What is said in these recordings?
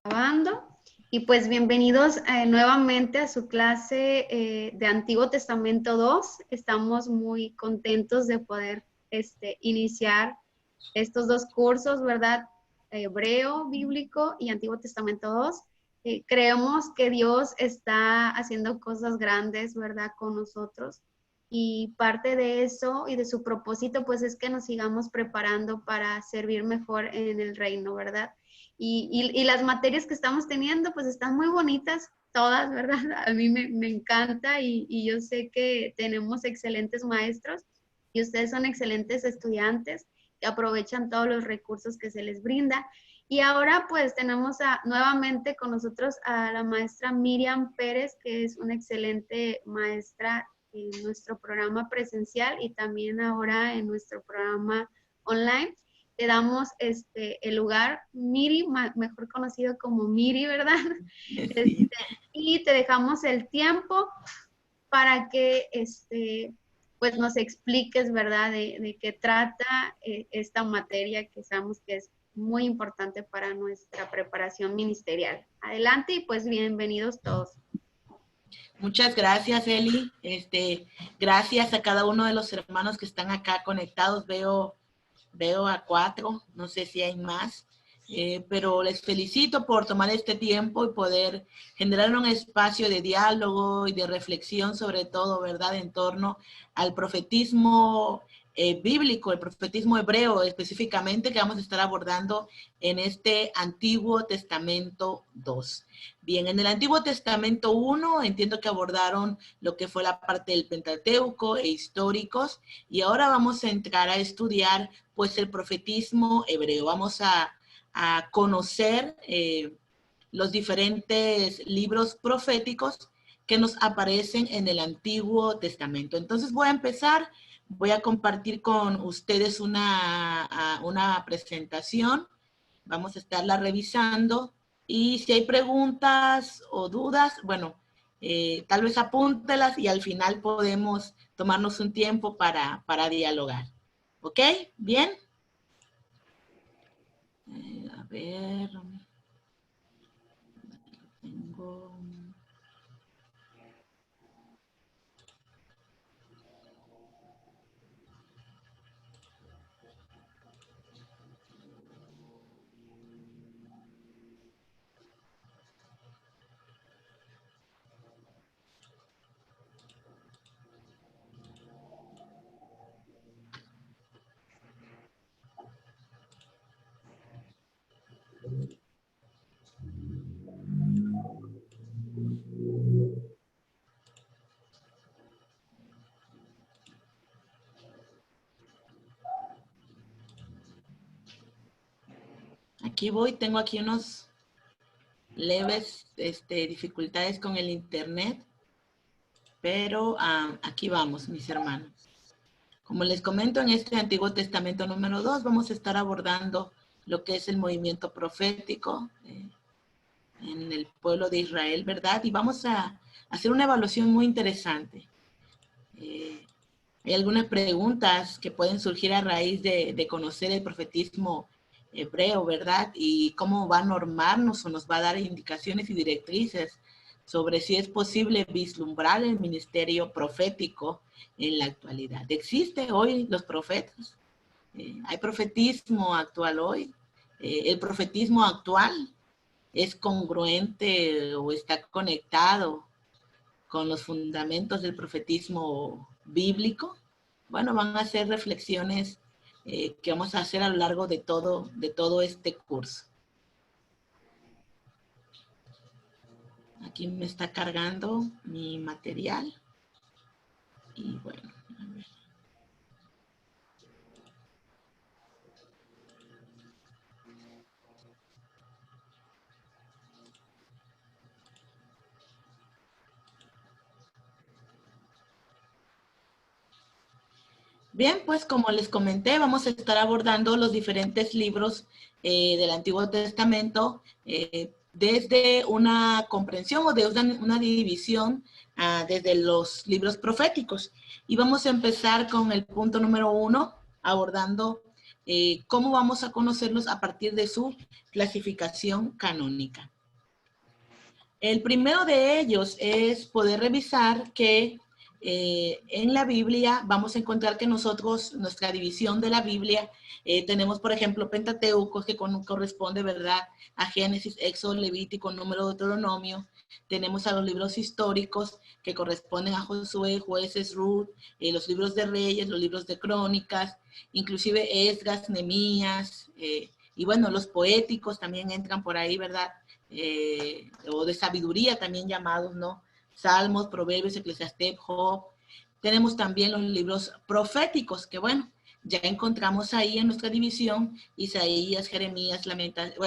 Grabando. Y pues bienvenidos nuevamente a su clase de Antiguo Testamento 2. Estamos muy contentos de poder iniciar estos dos cursos, ¿verdad? Hebreo, bíblico y Antiguo Testamento 2. Creemos que Dios está haciendo cosas grandes, ¿verdad? Con nosotros. Y parte de eso y de su propósito, pues es que nos sigamos preparando para servir mejor en el reino, ¿verdad? Y las materias que estamos teniendo, pues están muy bonitas todas, ¿verdad? A mí me encanta y yo sé que tenemos excelentes maestros y ustedes son excelentes estudiantes que aprovechan todos los recursos que se les brinda. Y ahora pues tenemos nuevamente con nosotros a la maestra Miriam Pérez, que es una excelente maestra en nuestro programa presencial y también ahora en nuestro programa online. Te damos el lugar, Miri, mejor conocido como Miri, ¿verdad? Sí. Y te dejamos el tiempo para que pues nos expliques, ¿verdad?, de qué trata esta materia que sabemos que es muy importante para nuestra preparación ministerial. Adelante y pues bienvenidos todos. Muchas gracias, Eli. Gracias a cada uno de los hermanos que están acá conectados. Veo a 4, no sé si hay más, pero les felicito por tomar este tiempo y poder generar un espacio de diálogo y de reflexión sobre todo, ¿verdad?, en torno al profetismo bíblico, el profetismo hebreo específicamente, que vamos a estar abordando en este Antiguo Testamento 2. Bien, en el Antiguo Testamento 1 entiendo que abordaron lo que fue la parte del Pentateuco e históricos, y ahora vamos a entrar a estudiar pues el profetismo hebreo. Vamos a conocer los diferentes libros proféticos que nos aparecen en el Antiguo Testamento. Entonces voy a empezar. Voy a compartir con ustedes una presentación. Vamos a estarla revisando. Y si hay preguntas o dudas, bueno, tal vez apúntelas y al final podemos tomarnos un tiempo para dialogar. ¿Ok? ¿Bien? A ver. Tengo... Aquí voy, tengo aquí unos leves dificultades con el internet, pero aquí vamos, mis hermanos. Como les comento, en este Antiguo Testamento número 2 vamos a estar abordando lo que es el movimiento profético en el pueblo de Israel, ¿verdad? Y vamos a hacer una evaluación muy interesante. Hay algunas preguntas que pueden surgir a raíz de conocer el profetismo hebreo, ¿verdad? Y cómo va a normarnos o nos va a dar indicaciones y directrices sobre si es posible vislumbrar el ministerio profético en la actualidad. ¿Existe hoy los profetas? ¿Hay profetismo actual hoy? ¿El profetismo actual es congruente o está conectado con los fundamentos del profetismo bíblico? Bueno, van a ser reflexiones que vamos a hacer a lo largo de todo este curso. Aquí me está cargando mi material. Y bueno, a ver. Bien, pues como les comenté, vamos a estar abordando los diferentes libros del Antiguo Testamento desde una comprensión o desde una división desde los libros proféticos. Y vamos a empezar con el punto número 1, abordando cómo vamos a conocerlos a partir de su clasificación canónica. El primero de ellos es poder revisar que en la Biblia vamos a encontrar que nosotros, nuestra división de la Biblia, tenemos, por ejemplo, Pentateuco, que corresponde, ¿verdad?, a Génesis, Éxodo, Levítico, Número, Deuteronomio. Tenemos a los libros históricos, que corresponden a Josué, Jueces, Ruth, los libros de Reyes, los libros de Crónicas, inclusive Esdras, Nehemías, y bueno, los poéticos también entran por ahí, ¿verdad?, o de sabiduría también llamados, ¿no? Salmos, Proverbios, Eclesiastés, Job. Tenemos también los libros proféticos, que bueno, ya encontramos ahí en nuestra división Isaías, Jeremías,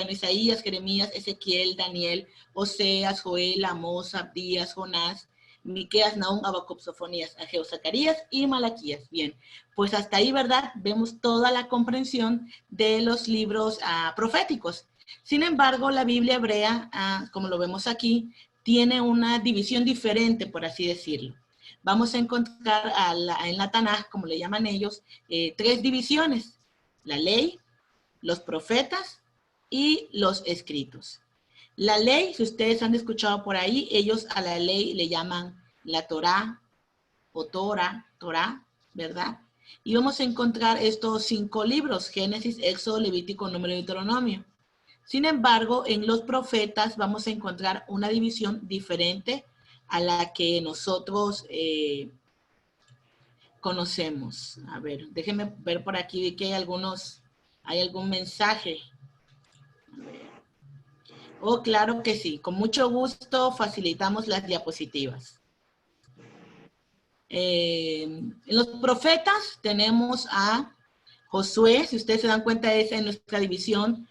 Isaías, Jeremías, Ezequiel, Daniel, Oseas, Joel, Amós, Abdías, Jonás, Miqueas, Nahum, Habacuc, Sofonías, Ageo, Zacarías y Malaquías. Bien, pues hasta ahí, ¿verdad?, vemos toda la comprensión de los libros proféticos. Sin embargo, la Biblia hebrea, como lo vemos aquí, tiene una división diferente, por así decirlo. Vamos a encontrar en la Tanaj, como le llaman ellos, 3 divisiones: la ley, los profetas y los escritos. La ley, si ustedes han escuchado por ahí, ellos a la ley le llaman la Torá o Torah, ¿verdad? Y vamos a encontrar estos 5 libros: Génesis, Éxodo, Levítico, Número y Deuteronomio. Sin embargo, en los profetas vamos a encontrar una división diferente a la que nosotros conocemos. A ver, déjenme ver por aquí que hay algún mensaje. A ver. Oh, claro que sí. Con mucho gusto facilitamos las diapositivas. En los profetas tenemos a Josué. Si ustedes se dan cuenta, es en nuestra división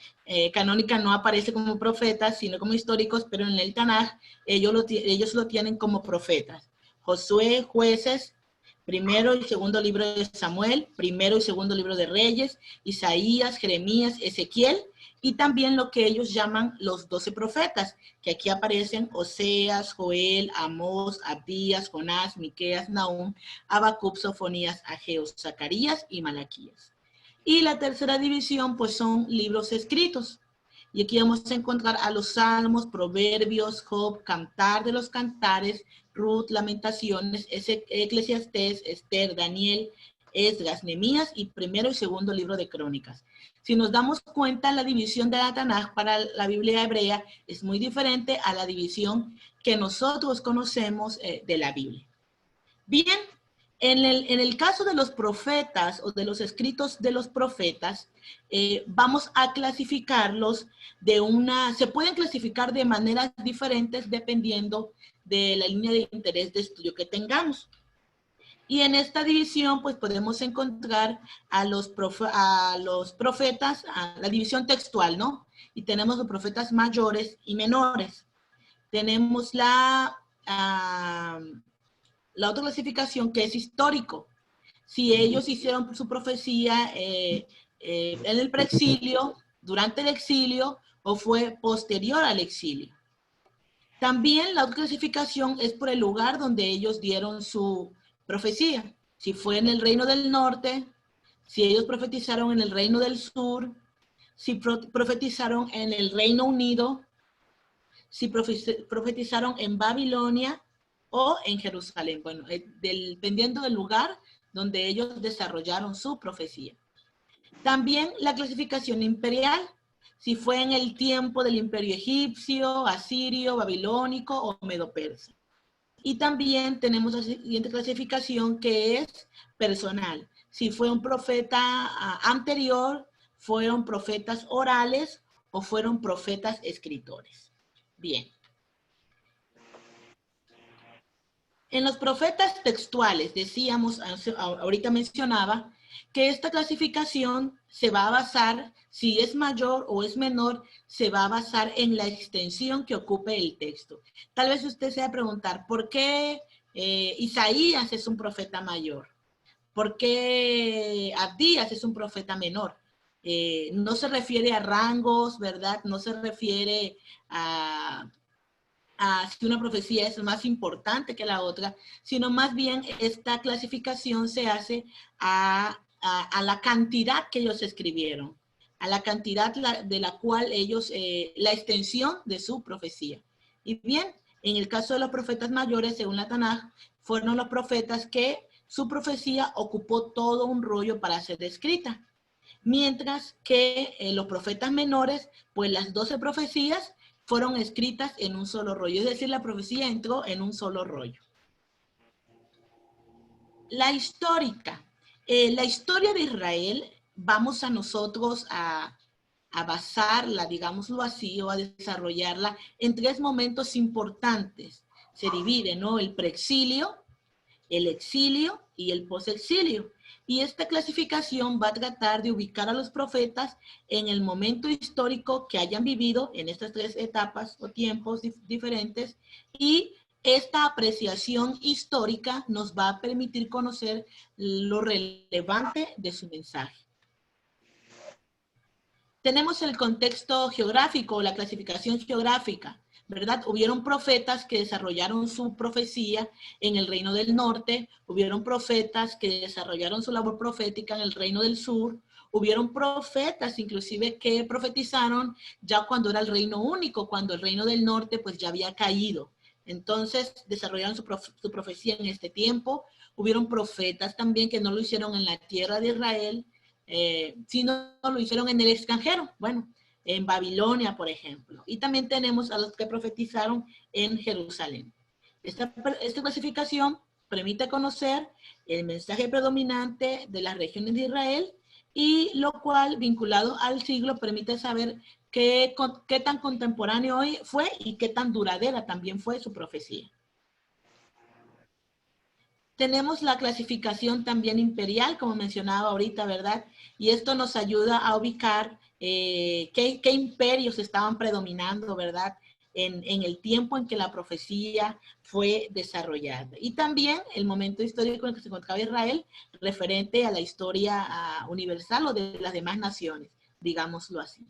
canónica no aparece como profetas, sino como históricos, pero en el Tanaj ellos lo tienen como profetas. Josué, Jueces, primero y segundo libro de Samuel, primero y segundo libro de Reyes, Isaías, Jeremías, Ezequiel, y también lo que ellos llaman los 12 profetas, que aquí aparecen Oseas, Joel, Amós, Abdías, Jonás, Miqueas, Nahum, Habacuc, Sofonías, Ageo, Zacarías y Malaquías. Y la tercera división, pues son libros escritos. Y aquí vamos a encontrar a los Salmos, Proverbios, Job, Cantar de los Cantares, Ruth, Lamentaciones, Eclesiastés, Esther, Daniel, Esdras, Nehemías y primero y segundo libro de Crónicas. Si nos damos cuenta, la división de la Tanaj para la Biblia hebrea es muy diferente a la división que nosotros conocemos de la Biblia. Bien, en el caso de los profetas o de los escritos de los profetas, vamos a clasificarlos se pueden clasificar de maneras diferentes dependiendo de la línea de interés de estudio que tengamos. Y en esta división, pues podemos encontrar a los profetas, a la división textual, ¿no? Y tenemos los profetas mayores y menores. Tenemos la otra clasificación, que es histórico. Si ellos hicieron su profecía en el preexilio, durante el exilio, o fue posterior al exilio. También la otra clasificación es por el lugar donde ellos dieron su profecía. Si fue en el reino del norte, si ellos profetizaron en el reino del sur, si profetizaron en el Reino Unido, si profetizaron en Babilonia o en Jerusalén. Bueno, dependiendo del lugar donde ellos desarrollaron su profecía. También la clasificación imperial, si fue en el tiempo del imperio egipcio, asirio, babilónico o medo-persa. Y también tenemos la siguiente clasificación, que es personal. Si fue un profeta anterior, fueron profetas orales o fueron profetas escritores. Bien. En los profetas textuales, decíamos, ahorita mencionaba, que esta clasificación se va a basar, si es mayor o es menor, se va a basar en la extensión que ocupe el texto. Tal vez usted se va a preguntar, ¿por qué Isaías es un profeta mayor? ¿Por qué Abdías es un profeta menor? No se refiere a rangos, ¿verdad? No se refiere a si una profecía es más importante que la otra, sino más bien esta clasificación se hace a la cantidad que ellos escribieron, a la cantidad de la cual ellos, la extensión de su profecía. Y bien, en el caso de los profetas mayores, según la Tanaj, fueron los profetas que su profecía ocupó todo un rollo para ser escrita. Mientras que los profetas menores, pues las 12 profecías fueron escritas en un solo rollo. Es decir, la profecía entró en un solo rollo. La histórica. La historia de Israel, vamos a nosotros a basarla, digámoslo así, o a desarrollarla en 3 momentos importantes. Se divide, ¿no? El preexilio, el exilio y el posexilio. Y esta clasificación va a tratar de ubicar a los profetas en el momento histórico que hayan vivido en estas 3 etapas o tiempos diferentes, y esta apreciación histórica nos va a permitir conocer lo relevante de su mensaje. Tenemos el contexto geográfico, la clasificación geográfica, ¿verdad? Hubieron profetas que desarrollaron su profecía en el reino del norte, hubieron profetas que desarrollaron su labor profética en el reino del sur, hubieron profetas inclusive que profetizaron ya cuando era el reino único, cuando el reino del norte pues ya había caído. Entonces desarrollaron su profecía en este tiempo. Hubieron profetas también que no lo hicieron en la tierra de Israel, sino lo hicieron en el extranjero, bueno, en Babilonia, por ejemplo. Y también tenemos a los que profetizaron en Jerusalén. Esta clasificación permite conocer el mensaje predominante de las regiones de Israel, y lo cual, vinculado al siglo, permite saber qué tan contemporáneo hoy fue y qué tan duradera también fue su profecía. Tenemos la clasificación también imperial, como mencionaba ahorita, ¿verdad? Y esto nos ayuda a ubicar qué imperios estaban predominando, ¿verdad? En el tiempo en que la profecía fue desarrollada. Y también el momento histórico en que se encontraba Israel, referente a la historia universal o de las demás naciones, digámoslo así.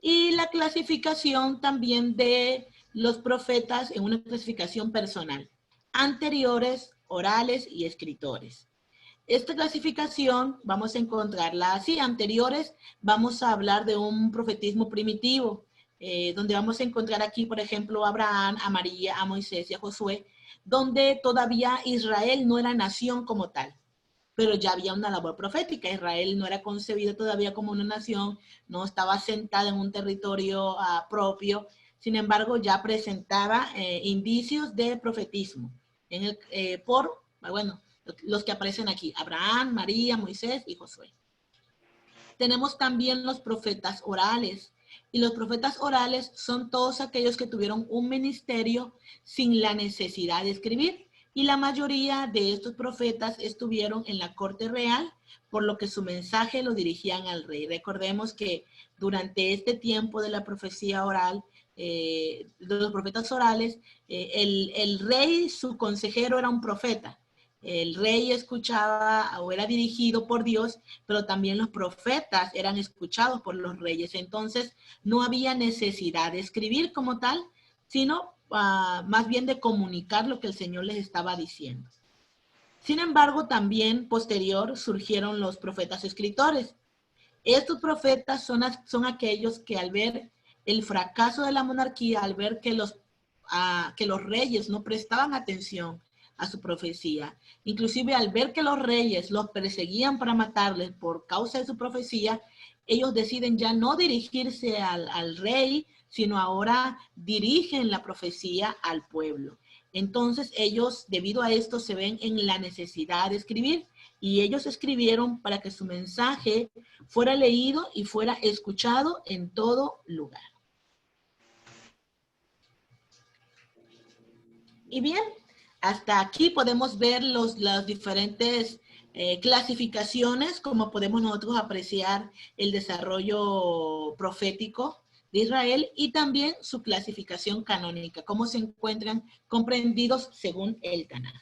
Y la clasificación también de los profetas en una clasificación personal: anteriores, orales y escritores. Esta clasificación vamos a encontrarla así. Anteriores, vamos a hablar de un profetismo primitivo, donde vamos a encontrar aquí, por ejemplo, a Abraham, a María, a Moisés y a Josué, donde todavía Israel no era nación como tal, pero ya había una labor profética. Israel no era concebida todavía como una nación, no estaba sentada en un territorio propio, sin embargo ya presentaba indicios de profetismo bueno, los que aparecen aquí: Abraham, María, Moisés y Josué. Tenemos también los profetas orales, y los profetas orales son todos aquellos que tuvieron un ministerio sin la necesidad de escribir, y la mayoría de estos profetas estuvieron en la corte real, por lo que su mensaje lo dirigían al rey. Recordemos que durante este tiempo de la profecía oral, de los profetas orales, el rey, su consejero, era un profeta. El rey escuchaba o era dirigido por Dios, pero también los profetas eran escuchados por los reyes. Entonces no había necesidad de escribir como tal, sino más bien de comunicar lo que el Señor les estaba diciendo. Sin embargo, también posterior surgieron los profetas escritores. Estos profetas son aquellos que, al ver el fracaso de la monarquía, al ver que los reyes no prestaban atención a su profecía, inclusive al ver que los reyes los perseguían para matarles por causa de su profecía, ellos deciden ya no dirigirse al rey, sino ahora dirigen la profecía al pueblo. Entonces ellos, debido a esto, se ven en la necesidad de escribir, y ellos escribieron para que su mensaje fuera leído y fuera escuchado en todo lugar. Y bien, hasta aquí podemos ver las diferentes clasificaciones, como podemos nosotros apreciar el desarrollo profético de Israel, y también su clasificación canónica, cómo se encuentran comprendidos según el Tanaj.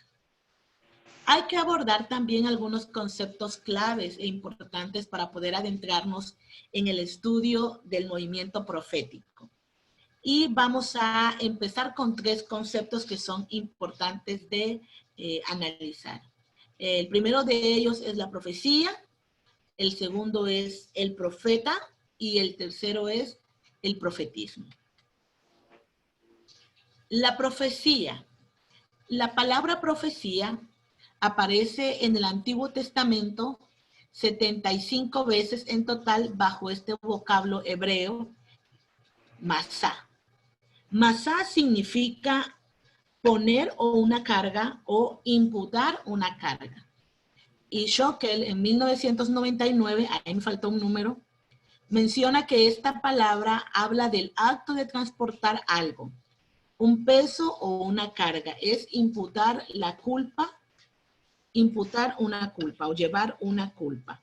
Hay que abordar también algunos conceptos claves e importantes para poder adentrarnos en el estudio del movimiento profético. Y vamos a empezar con 3 conceptos que son importantes de analizar. El primero de ellos es la profecía, el segundo es el profeta y el tercero es el profetismo. La profecía. La palabra profecía aparece en el Antiguo Testamento 75 veces en total bajo este vocablo hebreo, masá. Masá significa poner o una carga o imputar una carga. Y Schockel en 1999, ahí me faltó un número, menciona que esta palabra habla del acto de transportar algo, un peso o una carga. Es imputar la culpa, imputar una culpa o llevar una culpa.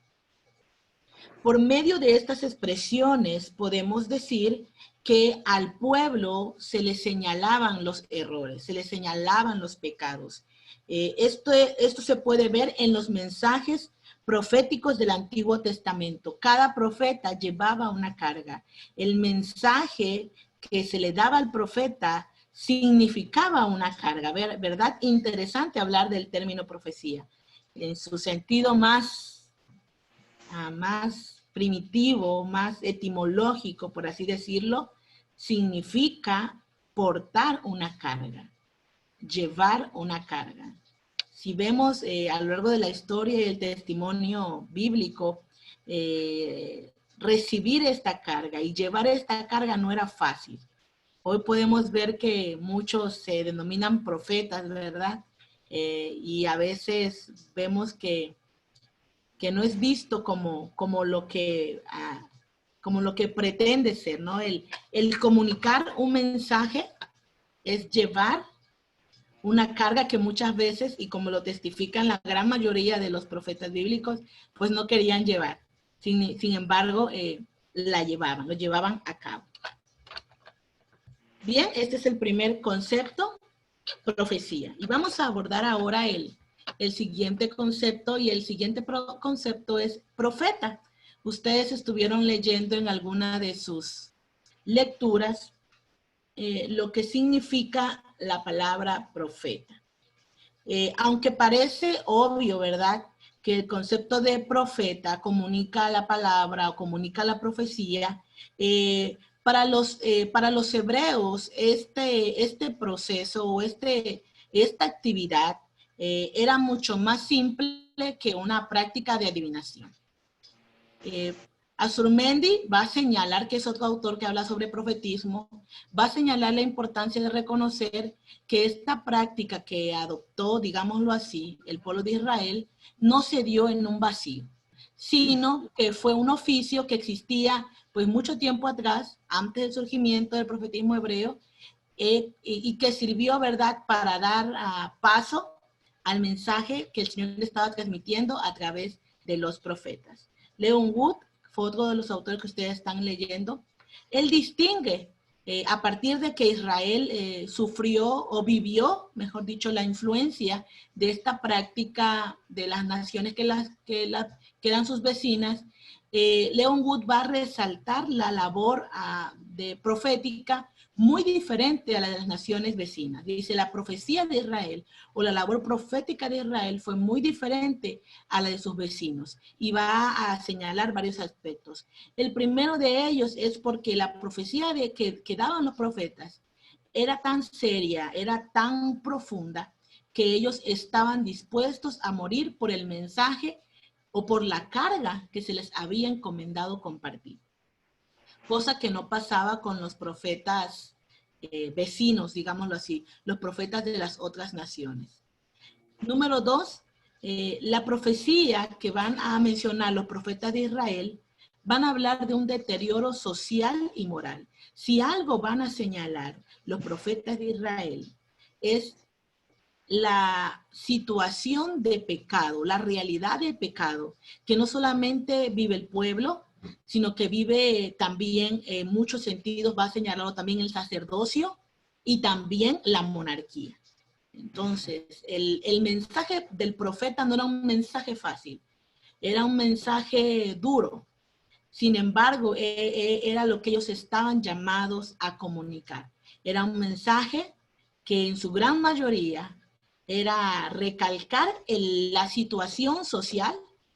Por medio de estas expresiones podemos decir que al pueblo se le señalaban los errores, se le señalaban los pecados. Esto se puede ver en los mensajes proféticos del Antiguo Testamento. Cada profeta llevaba una carga. El mensaje que se le daba al profeta significaba una carga, ¿verdad? Interesante hablar del término profecía. En su sentido más primitivo, más etimológico, por así decirlo, significa portar una carga, llevar una carga. Si vemos a lo largo de la historia y el testimonio bíblico, recibir esta carga y llevar esta carga no era fácil. Hoy podemos ver que muchos se denominan profetas, ¿verdad? Y a veces vemos que no es visto como lo que pretende ser, ¿no? El comunicar un mensaje es llevar una carga que muchas veces, y como lo testifican la gran mayoría de los profetas bíblicos, pues no querían llevar. Sin embargo, lo llevaban a cabo. Bien, este es el primer concepto, profecía. Y vamos a abordar ahora el siguiente concepto, y el siguiente concepto es profeta. Ustedes estuvieron leyendo en alguna de sus lecturas lo que significa la palabra profeta. Aunque parece obvio, ¿verdad?, que el concepto de profeta comunica la palabra o comunica la profecía, para los hebreos este proceso o esta actividad era mucho más simple que una práctica de adivinación. Azurmendi va a señalar, que es otro autor que habla sobre profetismo, va a señalar la importancia de reconocer que esta práctica que adoptó, digámoslo así, el pueblo de Israel, no se dio en un vacío, sino que fue un oficio que existía pues mucho tiempo atrás, antes del surgimiento del profetismo hebreo, y que sirvió, ¿verdad?, para dar paso al mensaje que el Señor estaba transmitiendo a través de los profetas. Leon Wood fue otro de los autores que ustedes están leyendo. Él distingue a partir de que Israel sufrió o vivió, mejor dicho, la influencia de esta práctica de las naciones que eran sus vecinas. Leon Wood va a resaltar la labor profética muy diferente a la de las naciones vecinas. Dice, la profecía de Israel o la labor profética de Israel fue muy diferente a la de sus vecinos, y va a señalar varios aspectos. El primero de ellos es porque la profecía que daban los profetas era tan seria, era tan profunda, que ellos estaban dispuestos a morir por el mensaje o por la carga que se les había encomendado compartir. Cosa que no pasaba con los profetas vecinos, digámoslo así, los profetas de las otras naciones. Número 2, la profecía que van a mencionar los profetas de Israel van a hablar de un deterioro social y moral. Si algo van a señalar los profetas de Israel es la situación de pecado, la realidad del pecado, que no solamente vive el pueblo, sino que vive también, en muchos sentidos, va a señalarlo también el sacerdocio y también la monarquía. Entonces, el mensaje del profeta no era un mensaje fácil, era un mensaje duro. Sin embargo, era lo que ellos estaban llamados a comunicar. Era un mensaje que en su gran mayoría era recalcar la situación social,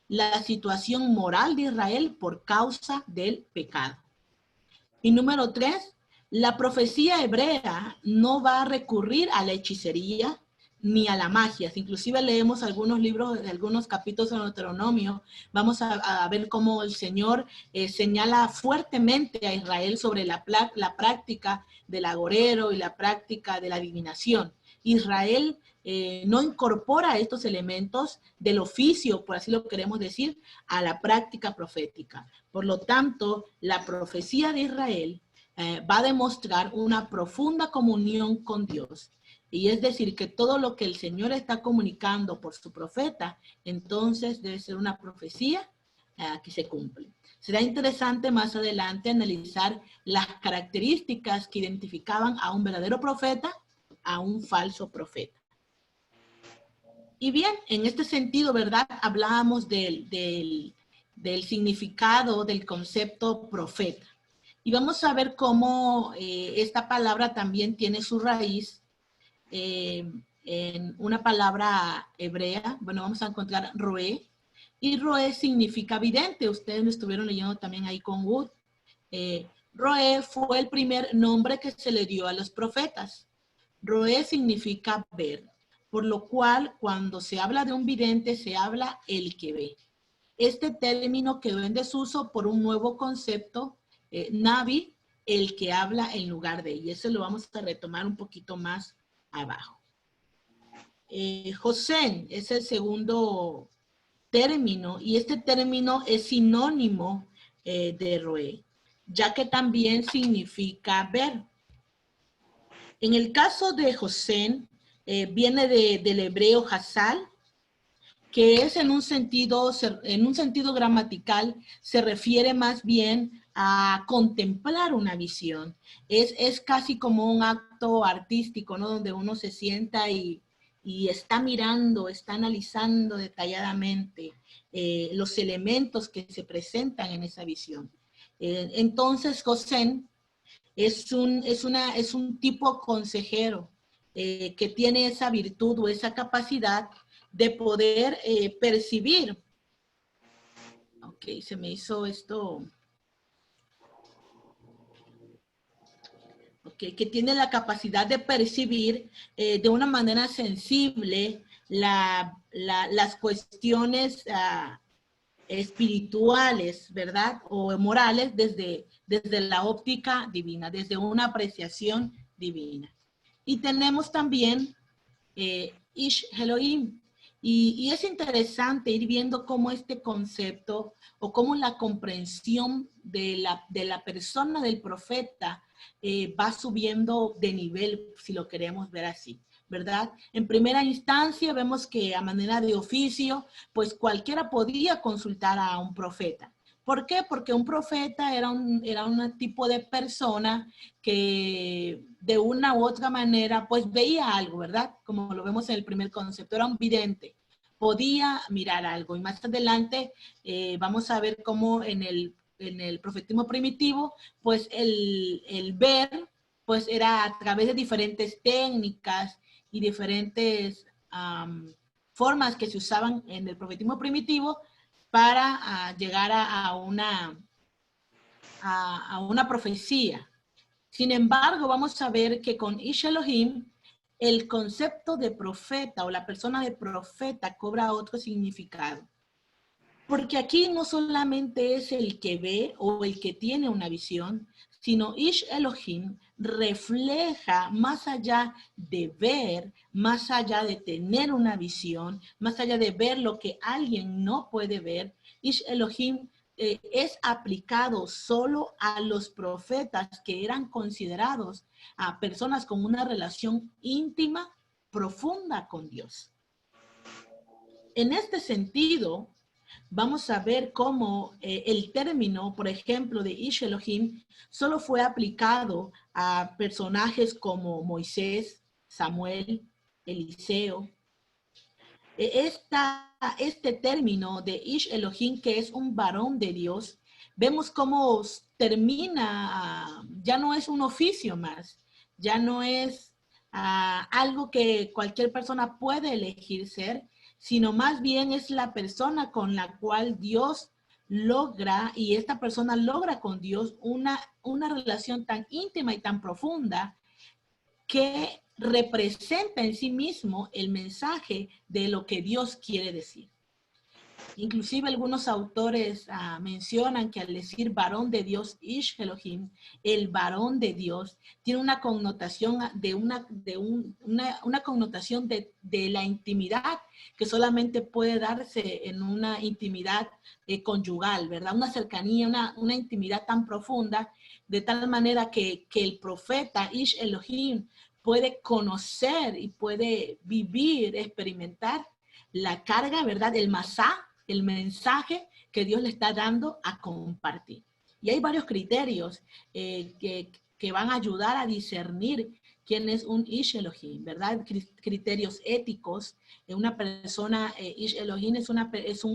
la situación moral de Israel por causa del pecado. Y número 3, La profecía hebrea no va a recurrir a la hechicería ni a la magia. Si inclusive leemos algunos libros, algunos capítulos de Deuteronomio, vamos a ver cómo el Señor señala fuertemente a Israel sobre la práctica del agorero y la práctica de la adivinación. Israel no incorpora estos elementos del oficio, por así lo queremos decir, a la práctica profética. Por lo tanto, la profecía de Israel va a demostrar una profunda comunión con Dios. Y es decir, que todo lo que el Señor está comunicando por su profeta, entonces debe ser una profecía que se cumple. Será interesante más adelante analizar las características que identificaban a un verdadero profeta, a un falso profeta. Y bien, en este sentido, ¿verdad? Hablábamos del significado del concepto profeta. Y vamos a ver cómo esta palabra también tiene su raíz en una palabra hebrea. Bueno, vamos a encontrar roé. Y roé significa vidente. Ustedes lo estuvieron leyendo también ahí con Wood. Roé fue el primer nombre que se le dio a los profetas. Roé significa ver, por lo cual cuando se habla de un vidente se habla el que ve. Este término quedó en desuso por un nuevo concepto, Navi, el que habla en lugar de, y eso lo vamos a retomar un poquito más abajo. Josén es el segundo término, y este término es sinónimo de roé, ya que también significa ver. En el caso de Josén, viene del hebreo hasal, que es en un sentido gramatical, se refiere más bien a contemplar una visión. Es casi como un acto artístico, ¿no? Donde uno se sienta y está mirando, está analizando detalladamente los elementos que se presentan en esa visión. Entonces, Josén es un tipo consejero que tiene esa virtud o esa capacidad de poder percibir. Ok, se me hizo esto. Ok, que tiene la capacidad de percibir de una manera sensible las cuestiones espirituales, ¿verdad? O morales desde la óptica divina, desde una apreciación divina. Y tenemos también Ish Elohim. Y es interesante ir viendo cómo este concepto o cómo la comprensión de la persona del profeta va subiendo de nivel, si lo queremos ver así, ¿verdad? En primera instancia vemos que a manera de oficio, pues cualquiera podía consultar a un profeta. ¿Por qué? Porque un profeta era un tipo de persona que de una u otra manera pues veía algo, ¿verdad? Como lo vemos en el primer concepto, era un vidente, podía mirar algo. Y más adelante vamos a ver cómo en el profetismo primitivo, pues el ver pues era a través de diferentes técnicas y diferentes formas que se usaban en el profetismo primitivo para llegar a una profecía. Sin embargo, vamos a ver que con Ish Elohim, el concepto de profeta o la persona de profeta cobra otro significado. Porque aquí no solamente es el que ve o el que tiene una visión, sino Ish Elohim refleja más allá de ver, más allá de tener una visión, más allá de ver lo que alguien no puede ver. Ish Elohim es aplicado solo a los profetas que eran considerados a personas con una relación íntima, profunda con Dios. En este sentido, vamos a ver cómo el término, por ejemplo, de Ish Elohim, solo fue aplicado a personajes como Moisés, Samuel, Eliseo. Este término de Ish Elohim, que es un varón de Dios, vemos cómo termina, ya no es un oficio más, ya no es algo que cualquier persona puede elegir ser, sino más bien es la persona con la cual Dios logra, y esta persona logra con Dios una relación tan íntima y tan profunda que representa en sí mismo el mensaje de lo que Dios quiere decir. Inclusive algunos autores mencionan que al decir varón de Dios, Ish Elohim, el varón de Dios, tiene una connotación una connotación de la intimidad que solamente puede darse en una intimidad conyugal, ¿verdad? Una cercanía, una intimidad tan profunda, de tal manera que el profeta Ish Elohim puede conocer y puede vivir, experimentar la carga, ¿verdad? El masá, el mensaje que Dios le está dando a compartir. Y hay varios criterios que van a ayudar a discernir quién es un Ish Elohim, ¿verdad? Criterios éticos. Una persona, Ish Elohim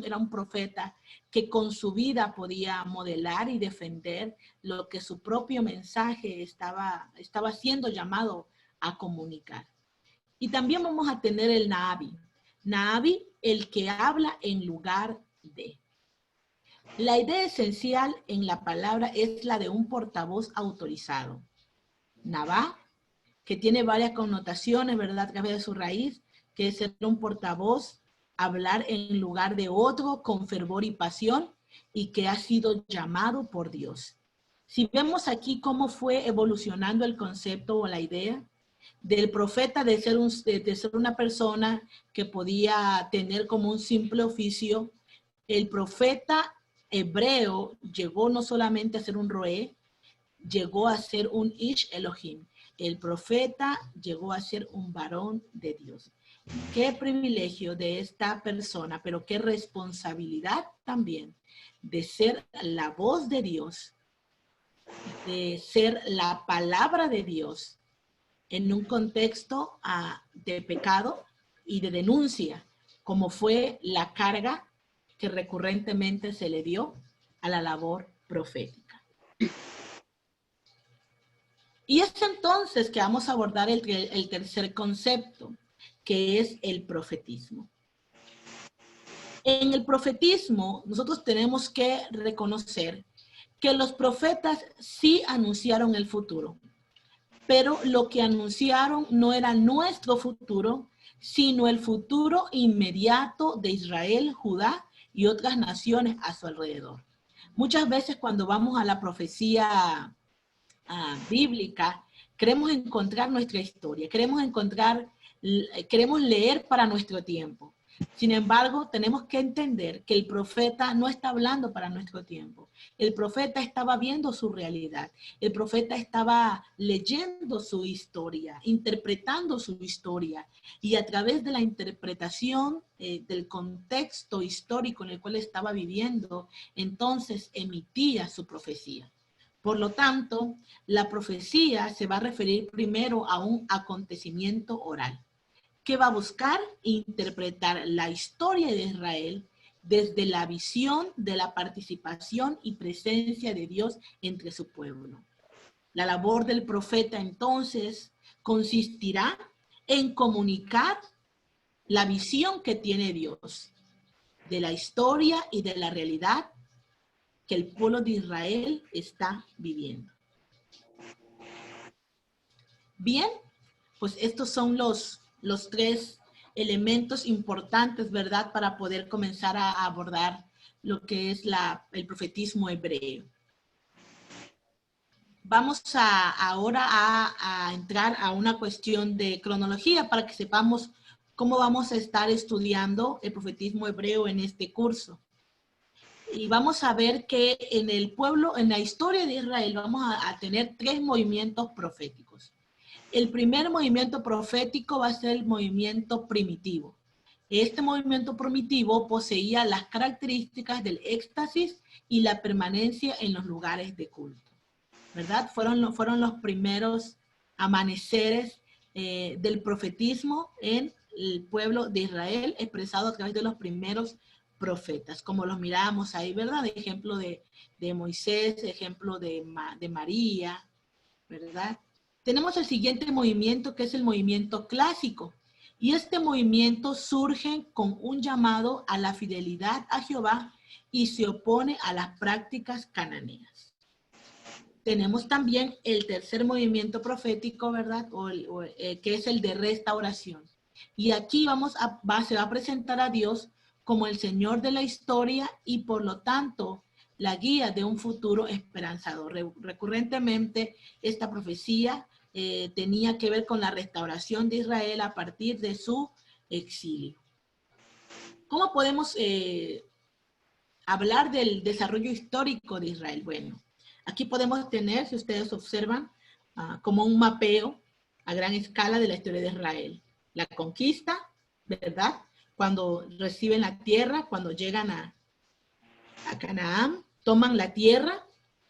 era un profeta que con su vida podía modelar y defender lo que su propio mensaje estaba siendo llamado a comunicar. Y también vamos a tener el Nahabi. Nahabi, el que habla en lugar de. La idea esencial en la palabra es la de un portavoz autorizado. Nabá, que tiene varias connotaciones, ¿verdad? A través de su raíz, que es ser un portavoz, hablar en lugar de otro con fervor y pasión, y que ha sido llamado por Dios. Si vemos aquí cómo fue evolucionando el concepto o la idea, del profeta de ser una persona que podía tener como un simple oficio, el profeta hebreo llegó no solamente a ser un roé, llegó a ser un Ish Elohim. El profeta llegó a ser un varón de Dios. Qué privilegio de esta persona, pero qué responsabilidad también de ser la voz de Dios, de ser la palabra de Dios, en un contexto de pecado y de denuncia, como fue la carga que recurrentemente se le dio a la labor profética. Y es entonces que vamos a abordar el tercer concepto, que es el profetismo. En el profetismo, nosotros tenemos que reconocer que los profetas sí anunciaron el futuro, pero lo que anunciaron no era nuestro futuro, sino el futuro inmediato de Israel, Judá y otras naciones a su alrededor. Muchas veces cuando vamos a la profecía bíblica, queremos encontrar nuestra historia, queremos leer para nuestro tiempo. Sin embargo, tenemos que entender que el profeta no está hablando para nuestro tiempo. El profeta estaba viendo su realidad. El profeta estaba leyendo su historia, interpretando su historia. Y a través de la interpretación del contexto histórico en el cual estaba viviendo, entonces emitía su profecía. Por lo tanto, la profecía se va a referir primero a un acontecimiento oral, que va a buscar interpretar la historia de Israel desde la visión de la participación y presencia de Dios entre su pueblo. La labor del profeta entonces consistirá en comunicar la visión que tiene Dios de la historia y de la realidad que el pueblo de Israel está viviendo. Bien, pues estos son los tres elementos importantes, ¿verdad?, para poder comenzar a abordar lo que es el profetismo hebreo. Vamos ahora a entrar a una cuestión de cronología para que sepamos cómo vamos a estar estudiando el profetismo hebreo en este curso. Y vamos a ver que en el pueblo, en la historia de Israel, vamos a tener tres movimientos proféticos. El primer movimiento profético va a ser el movimiento primitivo. Este movimiento primitivo poseía las características del éxtasis y la permanencia en los lugares de culto, ¿verdad? Fueron los primeros amaneceres del profetismo en el pueblo de Israel, expresado a través de los primeros profetas, como los mirábamos ahí, ¿verdad? Ejemplo de Moisés, ejemplo de María, ¿verdad? Tenemos el siguiente movimiento, que es el movimiento clásico. Y este movimiento surge con un llamado a la fidelidad a Jehová y se opone a las prácticas cananeas. Tenemos también el tercer movimiento profético, ¿verdad? Que es el de restauración. Y aquí se va a presentar a Dios como el Señor de la historia y por lo tanto la guía de un futuro esperanzador. Recurrentemente esta profecía tenía que ver con la restauración de Israel a partir de su exilio. ¿Cómo podemos hablar del desarrollo histórico de Israel? Bueno, aquí podemos tener, si ustedes observan, como un mapeo a gran escala de la historia de Israel. La conquista, ¿verdad? Cuando reciben la tierra, cuando llegan a Canaán, toman la tierra,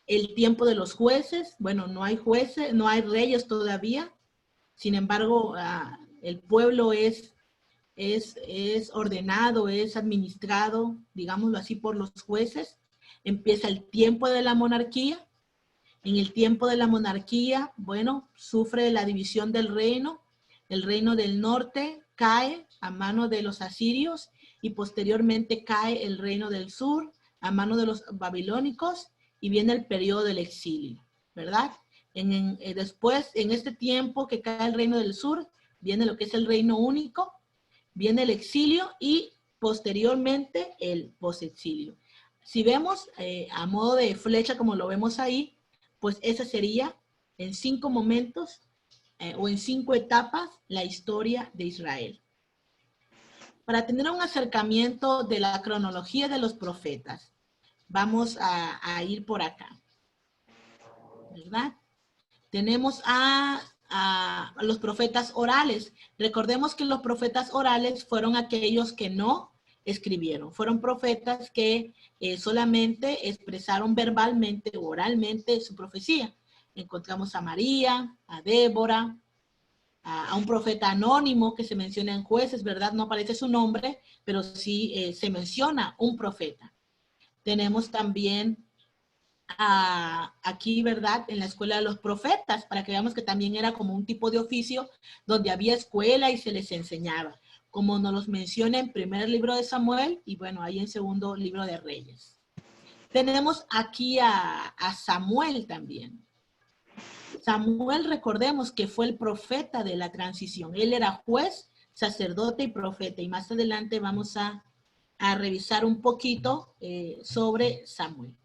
el tiempo de los jueces, bueno, no hay jueces, no hay reyes todavía, sin embargo, el pueblo es ordenado, es administrado, digámoslo así, por los jueces. Empieza el tiempo de la monarquía. En el tiempo de la monarquía, bueno, sufre la división del reino. El reino del norte cae a mano de los asirios y posteriormente cae el reino del sur a mano de los babilónicos y viene el periodo del exilio, ¿verdad? Después, en este tiempo que cae el reino del sur, viene lo que es el reino único, viene el exilio y posteriormente el posexilio. Si vemos a modo de flecha como lo vemos ahí, pues esa sería en 5 momentos o en 5 etapas la historia de Israel. Para tener un acercamiento de la cronología de los profetas, vamos a ir por acá, ¿verdad? Tenemos a los profetas orales. Recordemos que los profetas orales fueron aquellos que no escribieron. Fueron profetas que solamente expresaron verbalmente o oralmente su profecía. Encontramos a María, a Débora, a un profeta anónimo que se menciona en Jueces, ¿verdad? No aparece su nombre, pero sí se menciona un profeta. Tenemos también aquí, ¿verdad? En la escuela de los profetas, para que veamos que también era como un tipo de oficio donde había escuela y se les enseñaba, como nos los menciona en primer libro de Samuel y bueno, ahí en segundo libro de Reyes. Tenemos aquí a Samuel también. Samuel, recordemos que fue el profeta de la transición. Él era juez, sacerdote y profeta. Y más adelante vamos a revisar un poquito sobre Samuel.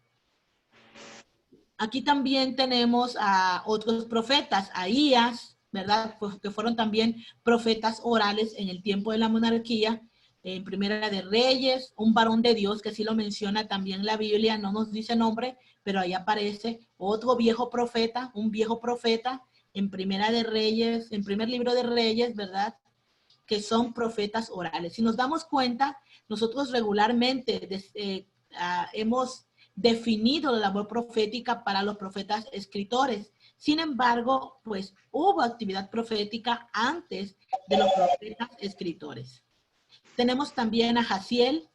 Aquí también tenemos a otros profetas, Ahías, ¿verdad? Pues que fueron también profetas orales en el tiempo de la monarquía, en Primera de Reyes, un varón de Dios, que sí lo menciona también la Biblia, no nos dice nombre, pero ahí aparece otro viejo profeta, un viejo profeta en Primera de Reyes, en primer libro de Reyes, ¿verdad? Que son profetas orales. Si nos damos cuenta, nosotros regularmente hemos definido la labor profética para los profetas escritores. Sin embargo, pues hubo actividad profética antes de los profetas escritores. Tenemos también a Jaziel,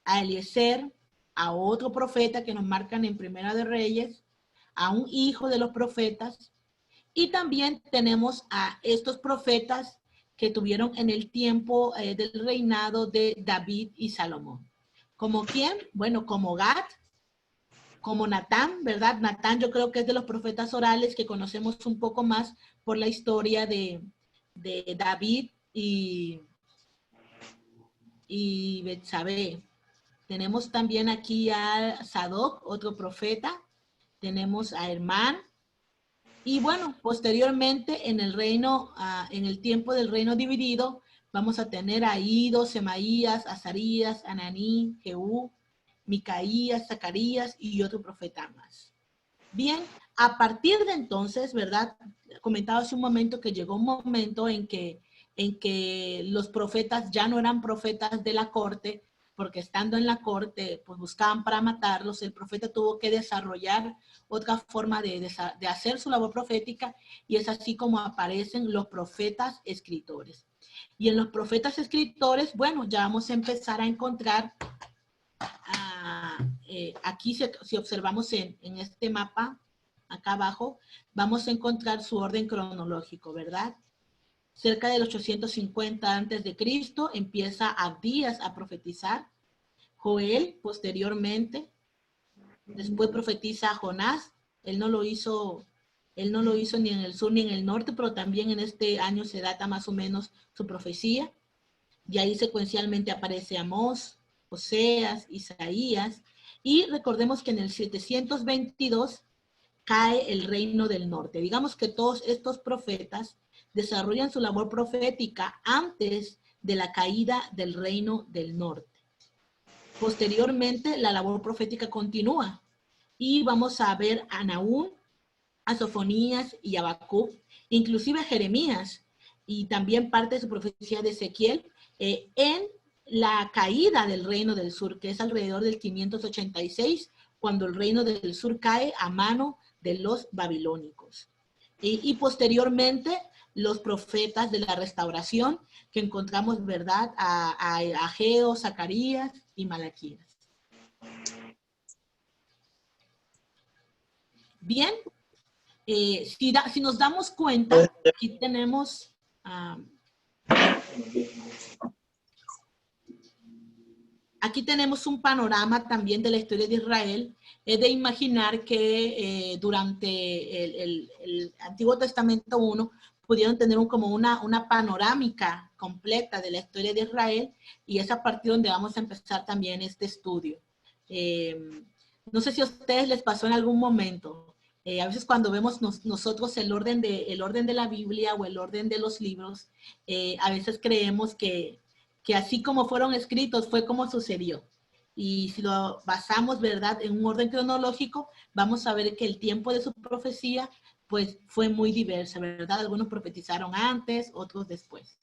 a Eliezer, a otro profeta que nos marcan en Primera de Reyes, a un hijo de los profetas, y también tenemos a estos profetas que tuvieron en el tiempo del reinado de David y Salomón. ¿Como quién? Bueno, como Gad, como Natán, ¿verdad? Natán yo creo que es de los profetas orales que conocemos un poco más por la historia de David y Betsabé. Tenemos también aquí a Sadoc, otro profeta. Tenemos a Hermán. Y bueno, posteriormente en el reino, en el tiempo del reino dividido, vamos a tener a Ido, Semaías, Azarías, Ananí, Jehú, Micaías, Zacarías y otro profeta más. Bien, a partir de entonces, ¿verdad? Comentaba hace un momento que llegó un momento en que los profetas ya no eran profetas de la corte, porque estando en la corte, pues buscaban para matarlos. El profeta tuvo que desarrollar otra forma de hacer su labor profética, y es así como aparecen los profetas escritores. Y en los profetas escritores, bueno, ya vamos a empezar a encontrar, aquí si observamos en este mapa, acá abajo, vamos a encontrar su orden cronológico, ¿verdad? Cerca del 850 a.C. empieza Abdías a profetizar. Joel posteriormente, después profetiza a Jonás. Él no lo hizo ni en el sur ni en el norte, pero también en este año se data más o menos su profecía. Y ahí secuencialmente aparece Amós, Oseas, Isaías. Y recordemos que en el 722 cae el reino del norte. Digamos que todos estos profetas desarrollan su labor profética antes de la caída del reino del norte. Posteriormente, la labor profética continúa y vamos a ver a Nahum, a Sofonías y a Habacuc, inclusive a Jeremías y también parte de su profecía de Ezequiel en la caída del reino del sur, que es alrededor del 586, cuando el reino del sur cae a mano de los babilónicos. Y posteriormente los profetas de la restauración, que encontramos, ¿verdad?, a Ageo, Zacarías y Malaquías. Bien, si nos damos cuenta, aquí tenemos un panorama también de la historia de Israel. Es de imaginar que durante el Antiguo Testamento 1 pudieron tener como una panorámica completa de la historia de Israel, y es a partir donde vamos a empezar también este estudio. No sé si a ustedes les pasó en algún momento. A veces cuando vemos nosotros el orden de la Biblia o el orden de los libros, a veces creemos que así como fueron escritos fue como sucedió. Y si lo basamos, ¿verdad?, en un orden cronológico, vamos a ver que el tiempo de su profecía pues fue muy diverso, ¿verdad? Algunos profetizaron antes, otros después.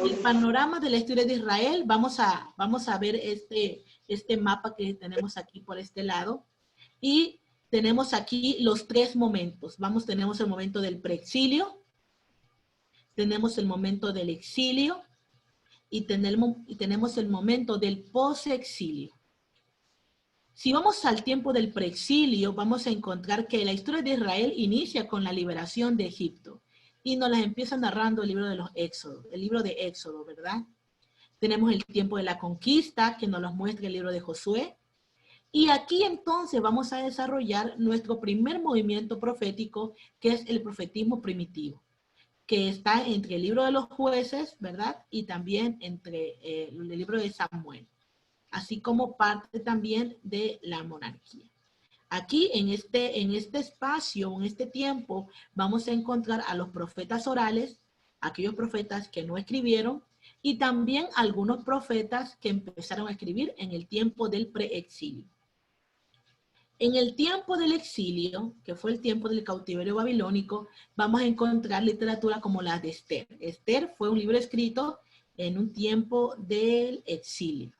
El panorama de la historia de Israel, vamos a ver este mapa que tenemos aquí por este lado, y tenemos aquí los tres momentos. Tenemos el momento del preexilio, tenemos el momento del exilio, y tenemos el momento del posexilio. Si vamos al tiempo del preexilio, vamos a encontrar que la historia de Israel inicia con la liberación de Egipto y nos la empieza narrando el libro de los Éxodos, el libro de Éxodo, ¿verdad? Tenemos el tiempo de la conquista, que nos lo muestra el libro de Josué. Y aquí entonces vamos a desarrollar nuestro primer movimiento profético, que es el profetismo primitivo, que está entre el libro de los jueces, ¿verdad? Y también entre el libro de Samuel, así como parte también de la monarquía. Aquí en este espacio, en este tiempo, vamos a encontrar a los profetas orales, aquellos profetas que no escribieron, y también algunos profetas que empezaron a escribir en el tiempo del preexilio. En el tiempo del exilio, que fue el tiempo del cautiverio babilónico, vamos a encontrar literatura como la de Esther. Esther fue un libro escrito en un tiempo del exilio.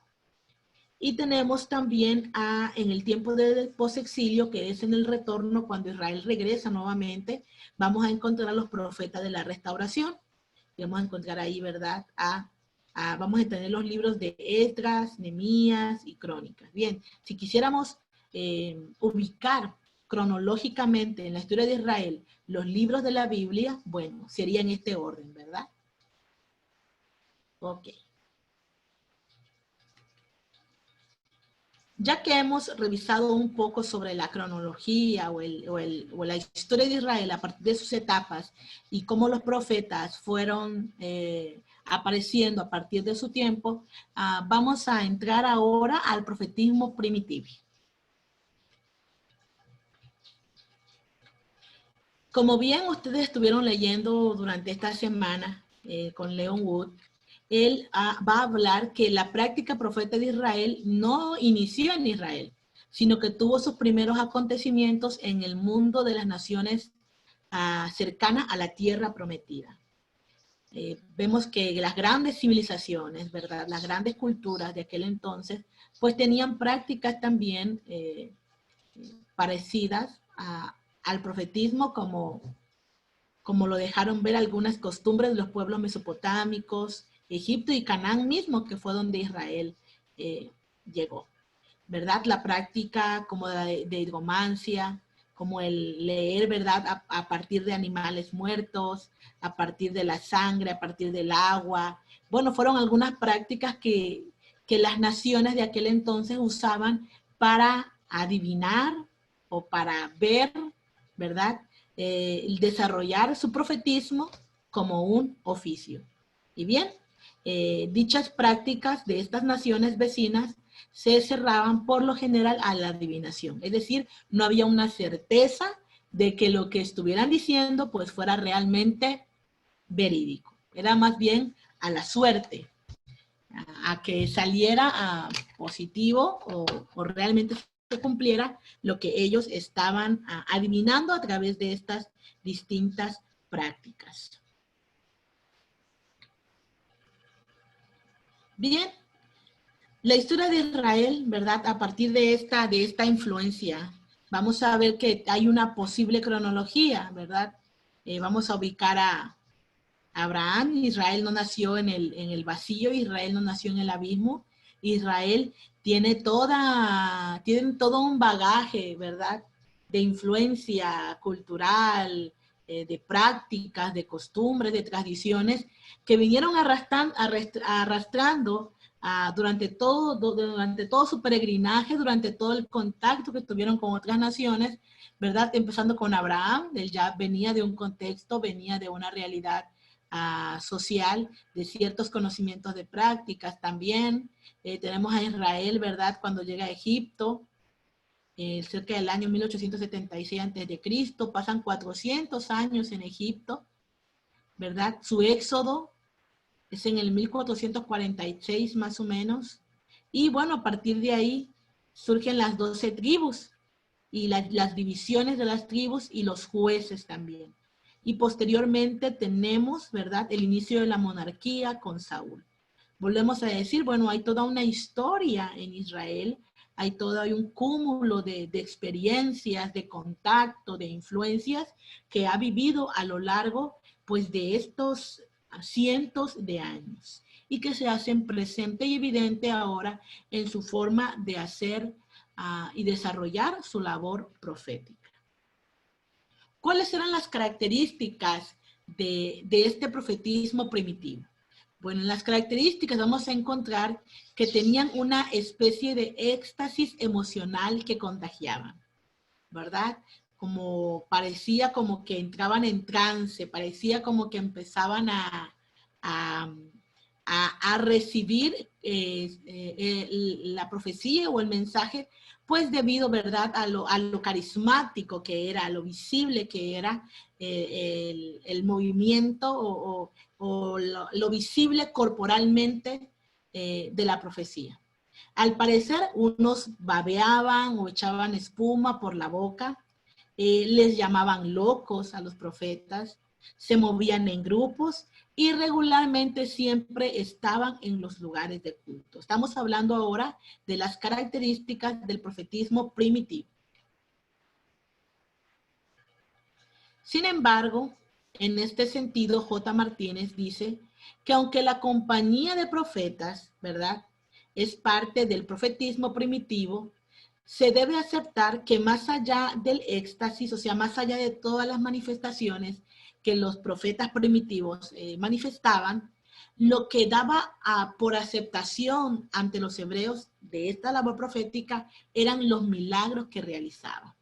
Y tenemos también en el tiempo del posexilio, que es en el retorno, cuando Israel regresa nuevamente, vamos a encontrar a los profetas de la restauración. Y vamos a encontrar ahí, ¿verdad? Vamos a tener los libros de Esdras, Nehemías y Crónicas. Bien, si quisiéramos ubicar cronológicamente en la historia de Israel los libros de la Biblia, bueno, sería en este orden, ¿verdad? Ok. Ya que hemos revisado un poco sobre la cronología o la historia de Israel a partir de sus etapas y cómo los profetas fueron apareciendo a partir de su tiempo, vamos a entrar ahora al profetismo primitivo. Como bien ustedes estuvieron leyendo durante esta semana con Leon Wood, él va a hablar que la práctica profeta de Israel no inició en Israel, sino que tuvo sus primeros acontecimientos en el mundo de las naciones cercanas a la tierra prometida. Vemos que las grandes civilizaciones, ¿verdad?, las grandes culturas de aquel entonces, pues tenían prácticas también parecidas al profetismo, como lo dejaron ver algunas costumbres de los pueblos mesopotámicos, Egipto y Canaán mismo, que fue donde Israel llegó, ¿verdad? La práctica como de hidromancia, como el leer, ¿verdad?, a partir de animales muertos, a partir de la sangre, a partir del agua. Bueno, fueron algunas prácticas que que las naciones de aquel entonces usaban para adivinar o para ver, ¿verdad? Desarrollar su profetismo como un oficio. Y bien, dichas prácticas de estas naciones vecinas se cerraban por lo general a la adivinación. Es decir, no había una certeza de que lo que estuvieran diciendo pues fuera realmente verídico. Era más bien a la suerte, a que saliera positivo o realmente se cumpliera lo que ellos estaban adivinando a través de estas distintas prácticas. Bien, la historia de Israel, ¿verdad? A partir de esta influencia, vamos a ver que hay una posible cronología, ¿verdad? Vamos a ubicar a Abraham. Israel no nació en el vacío, Israel no nació en el abismo. Israel tiene todo un bagaje, ¿verdad? De influencia cultural, de prácticas, de costumbres, de tradiciones que vinieron arrastrando durante todo su peregrinaje, durante todo el contacto que tuvieron con otras naciones, ¿verdad? Empezando con Abraham, él ya venía de un contexto, venía de una realidad social, de ciertos conocimientos de prácticas también. Tenemos a Israel, ¿verdad? Cuando llega a Egipto, cerca del año 1876 a.C., pasan 400 años en Egipto, ¿verdad? Su éxodo es en el 1446 más o menos. Y bueno, a partir de ahí surgen las 12 tribus y las divisiones de las tribus y los jueces también. Y posteriormente tenemos, ¿verdad?, el inicio de la monarquía con Saúl. Volvemos a decir, bueno, hay toda una historia en Israel, hay un cúmulo de experiencias, de contacto, de influencias que ha vivido a lo largo, pues, de estos cientos de años y que se hacen presente y evidente ahora en su forma de hacer y desarrollar su labor profética. ¿Cuáles eran las características de este profetismo primitivo? Bueno, en las características vamos a encontrar que tenían una especie de éxtasis emocional que contagiaban, ¿verdad? Parecía como que entraban en trance, parecía como que empezaban a recibir la profecía o el mensaje, pues debido, ¿verdad?, a lo carismático que era, a lo visible que era el movimiento o lo visible corporalmente de la profecía. Al parecer, unos babeaban o echaban espuma por la boca, les llamaban locos a los profetas, se movían en grupos y regularmente siempre estaban en los lugares de culto. Estamos hablando ahora de las características del profetismo primitivo. Sin embargo, en este sentido, J. Martínez dice que aunque la compañía de profetas, ¿verdad?, es parte del profetismo primitivo, se debe aceptar que más allá del éxtasis, o sea, más allá de todas las manifestaciones que los profetas primitivos manifestaban, lo que daba por aceptación ante los hebreos de esta labor profética eran los milagros que realizaban.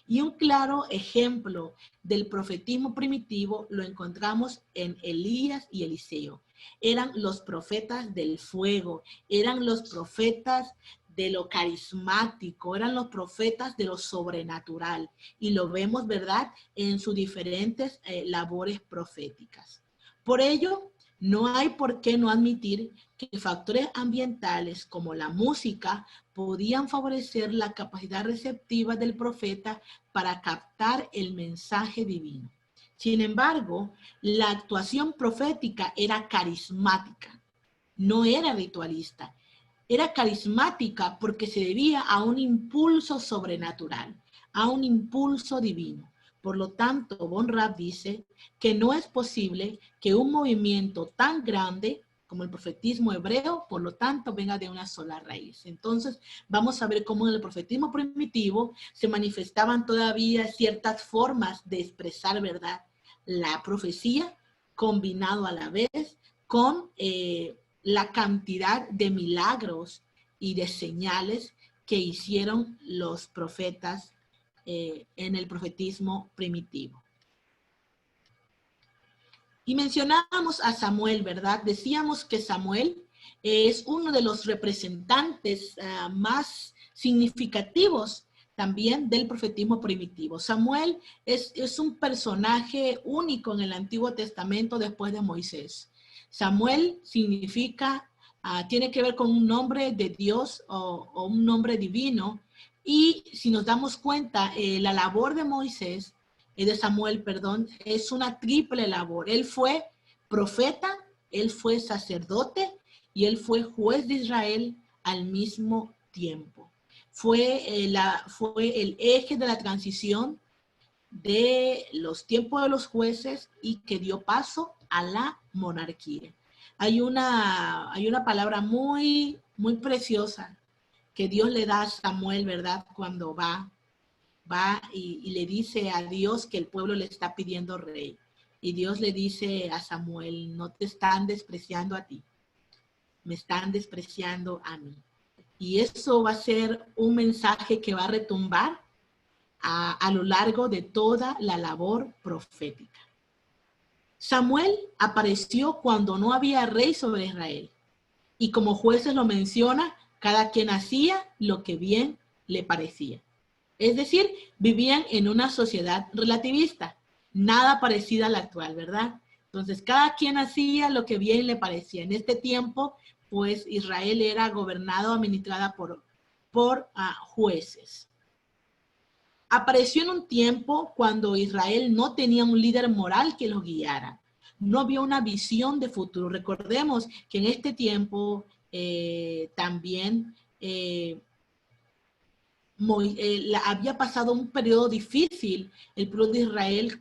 Y un claro ejemplo del profetismo primitivo lo encontramos en Elías y Eliseo. Eran los profetas del fuego, eran los profetas de lo carismático, eran los profetas de lo sobrenatural. Y lo vemos, ¿verdad?, en sus diferentes labores proféticas. Por ello, no hay por qué no admitir que factores ambientales como la música podían favorecer la capacidad receptiva del profeta para captar el mensaje divino. Sin embargo, la actuación profética era carismática, no era ritualista. Era carismática porque se debía a un impulso sobrenatural, a un impulso divino. Por lo tanto, Von Rapp dice que no es posible que un movimiento tan grande como el profetismo hebreo, por lo tanto, venga de una sola raíz. Entonces, vamos a ver cómo en el profetismo primitivo se manifestaban todavía ciertas formas de expresar, ¿verdad?, la profecía, combinado a la vez con la cantidad de milagros y de señales que hicieron los profetas en el profetismo primitivo. Y mencionábamos a Samuel, ¿verdad? Decíamos que Samuel es uno de los representantes más significativos también del profetismo primitivo. Samuel es un personaje único en el Antiguo Testamento después de Moisés. Samuel significa, tiene que ver con un nombre de Dios o un nombre divino. Y si nos damos cuenta, la labor de Moisés, de Samuel, perdón, es una triple labor. Él fue profeta, él fue sacerdote y él fue juez de Israel al mismo tiempo. Fue el eje de la transición de los tiempos de los jueces y que dio paso a la monarquía. Hay una palabra muy, muy preciosa que Dios le da a Samuel, ¿verdad? Cuando va y le dice a Dios que el pueblo le está pidiendo rey. Y Dios le dice a Samuel, no te están despreciando a ti, me están despreciando a mí. Y eso va a ser un mensaje que va a retumbar a lo largo de toda la labor profética. Samuel apareció cuando no había rey sobre Israel. Y como jueces lo menciona, cada quien hacía lo que bien le parecía. Es decir, vivían en una sociedad relativista, nada parecida a la actual, ¿verdad? Entonces, cada quien hacía lo que bien le parecía. En este tiempo, pues Israel era gobernado, administrada por jueces. Apareció en un tiempo cuando Israel no tenía un líder moral que los guiara. No había una visión de futuro. Recordemos que en este tiempo también había pasado un periodo difícil el pueblo de Israel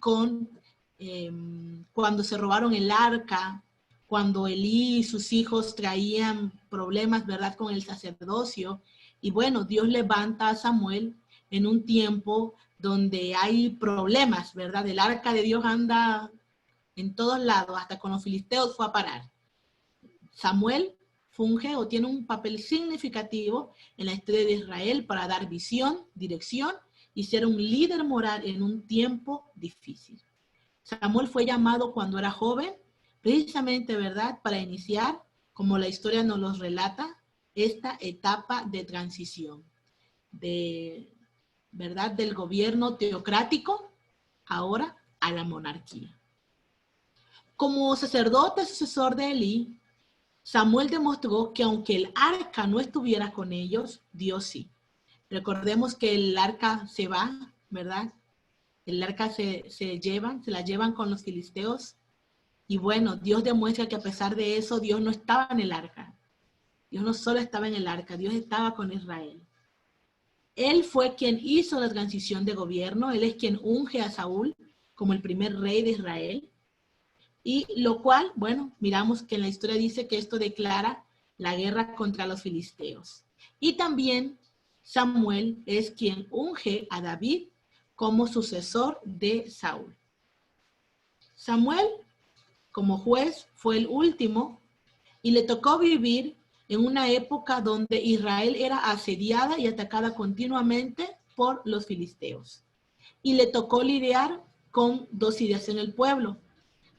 cuando se robaron el arca, cuando Elí y sus hijos traían problemas, ¿verdad?, con el sacerdocio. Y bueno, Dios levanta a Samuel en un tiempo donde hay problemas, ¿verdad? El arca de Dios anda en todos lados, hasta con los filisteos fue a parar. Samuel funge o tiene un papel significativo en la historia de Israel para dar visión, dirección y ser un líder moral en un tiempo difícil. Samuel fue llamado cuando era joven, precisamente, ¿verdad?, para iniciar, como la historia nos los relata, esta etapa de transición, ¿verdad?, del gobierno teocrático ahora a la monarquía. Como sacerdote sucesor de Elí, Samuel demostró que aunque el arca no estuviera con ellos, Dios sí. Recordemos que el arca se va, ¿verdad? El arca se la llevan con los filisteos. Y bueno, Dios demuestra que a pesar de eso, Dios no estaba en el arca. Dios no solo estaba en el arca, Dios estaba con Israel. Él fue quien hizo la transición de gobierno. Él es quien unge a Saúl como el primer rey de Israel. Y lo cual, bueno, miramos que en la historia dice que esto declara la guerra contra los filisteos. Y también Samuel es quien unge a David como sucesor de Saúl. Samuel, como juez, fue el último y le tocó vivir en una época donde Israel era asediada y atacada continuamente por los filisteos. Y le tocó lidiar con dos ideas en el pueblo.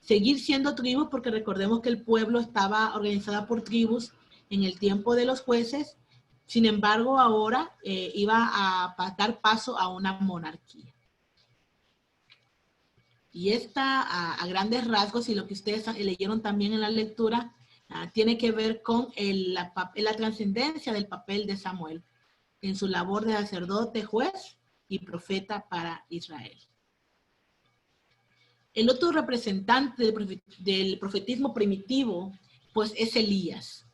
Seguir siendo tribus, porque recordemos que el pueblo estaba organizado por tribus en el tiempo de los jueces. Sin embargo, ahora iba a dar paso a una monarquía. Y esta, a grandes rasgos, y lo que ustedes leyeron también en la lectura, tiene que ver con la trascendencia del papel de Samuel en su labor de sacerdote, juez y profeta para Israel. El otro representante del profetismo primitivo, pues es Elías.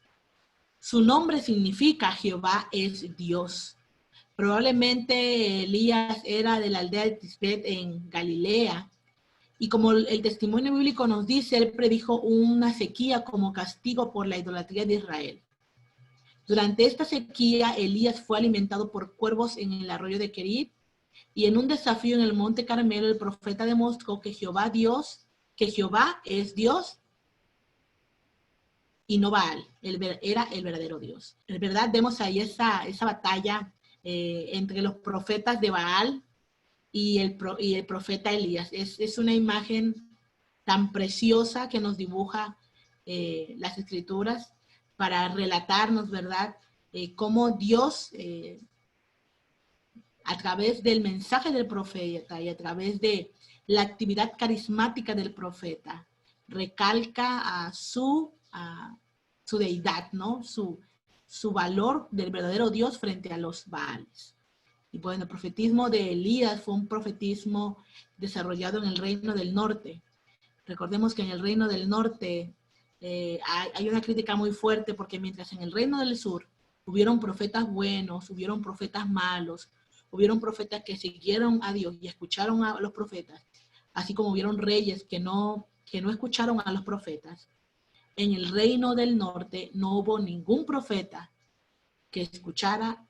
Su nombre significa Jehová es Dios. Probablemente Elías era de la aldea de Tisbet en Galilea. Y como el testimonio bíblico nos dice, él predijo una sequía como castigo por la idolatría de Israel. Durante esta sequía, Elías fue alimentado por cuervos en el arroyo de Querib. Y en un desafío en el monte Carmelo, el profeta demostró que Jehová es Dios y no Baal. Era el verdadero Dios. En verdad vemos ahí esa batalla entre los profetas de Baal y el profeta Elías. Es una imagen tan preciosa que nos dibuja las Escrituras para relatarnos, ¿verdad? Cómo Dios, a través del mensaje del profeta y a través de la actividad carismática del profeta, recalca su deidad, ¿no? Su valor del verdadero Dios frente a los Baales. Y bueno, el profetismo de Elías fue un profetismo desarrollado en el reino del norte. Recordemos que en el reino del norte hay una crítica muy fuerte porque mientras en el reino del sur hubieron profetas buenos, hubieron profetas malos, hubieron profetas que siguieron a Dios y escucharon a los profetas, así como hubieron reyes que no escucharon a los profetas. En el reino del norte no hubo ningún profeta que escuchara,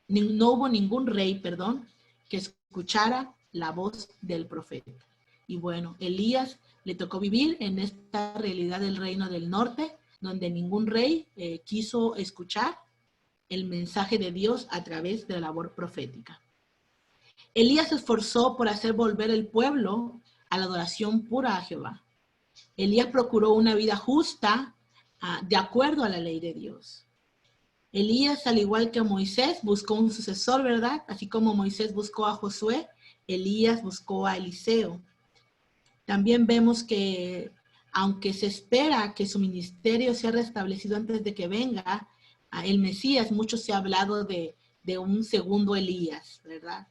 no hubo ningún rey, perdón, que escuchara la voz del profeta. Y bueno, Elías le tocó vivir en esta realidad del reino del norte, donde ningún rey quiso escuchar el mensaje de Dios a través de la labor profética. Elías se esforzó por hacer volver el pueblo a la adoración pura a Jehová. Elías procuró una vida justa de acuerdo a la ley de Dios. Elías, al igual que Moisés, buscó un sucesor, ¿verdad? Así como Moisés buscó a Josué, Elías buscó a Eliseo. También vemos que, aunque se espera que su ministerio sea restablecido antes de que venga el Mesías, mucho se ha hablado de un segundo Elías, ¿verdad?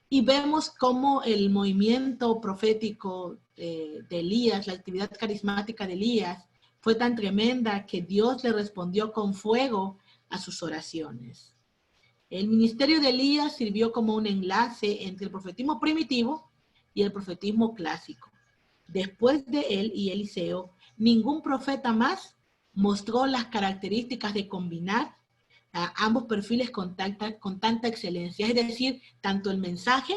Y vemos cómo el movimiento profético de Elías, la actividad carismática de Elías, fue tan tremenda que Dios le respondió con fuego a sus oraciones. El ministerio de Elías sirvió como un enlace entre el profetismo primitivo y el profetismo clásico. Después de él y Eliseo, ningún profeta más mostró las características de combinar ambos perfiles con tanta excelencia, es decir, tanto el mensaje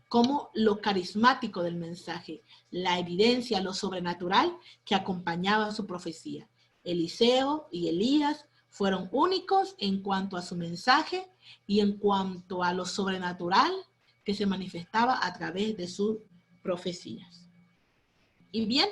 como lo carismático del mensaje, la evidencia, lo sobrenatural que acompañaba su profecía. Eliseo y Elías fueron únicos en cuanto a su mensaje y en cuanto a lo sobrenatural que se manifestaba a través de sus profecías. Y bien,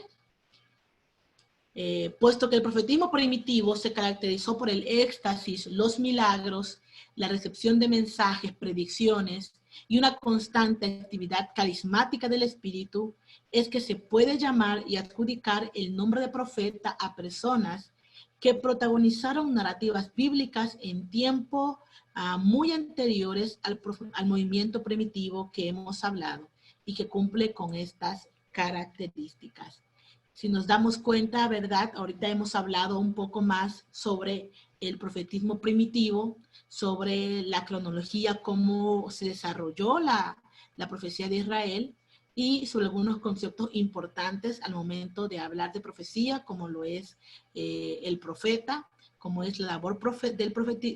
puesto que el profetismo primitivo se caracterizó por el éxtasis, los milagros, la recepción de mensajes, predicciones y una constante actividad carismática del Espíritu, es que se puede llamar y adjudicar el nombre de profeta a personas que protagonizaron narrativas bíblicas en tiempo muy anteriores al movimiento primitivo que hemos hablado y que cumple con estas características. Si nos damos cuenta, ¿verdad? Ahorita hemos hablado un poco más sobre el profetismo primitivo, sobre la cronología, cómo se desarrolló la profecía de Israel y sobre algunos conceptos importantes al momento de hablar de profecía, como lo es el profeta, como es la labor,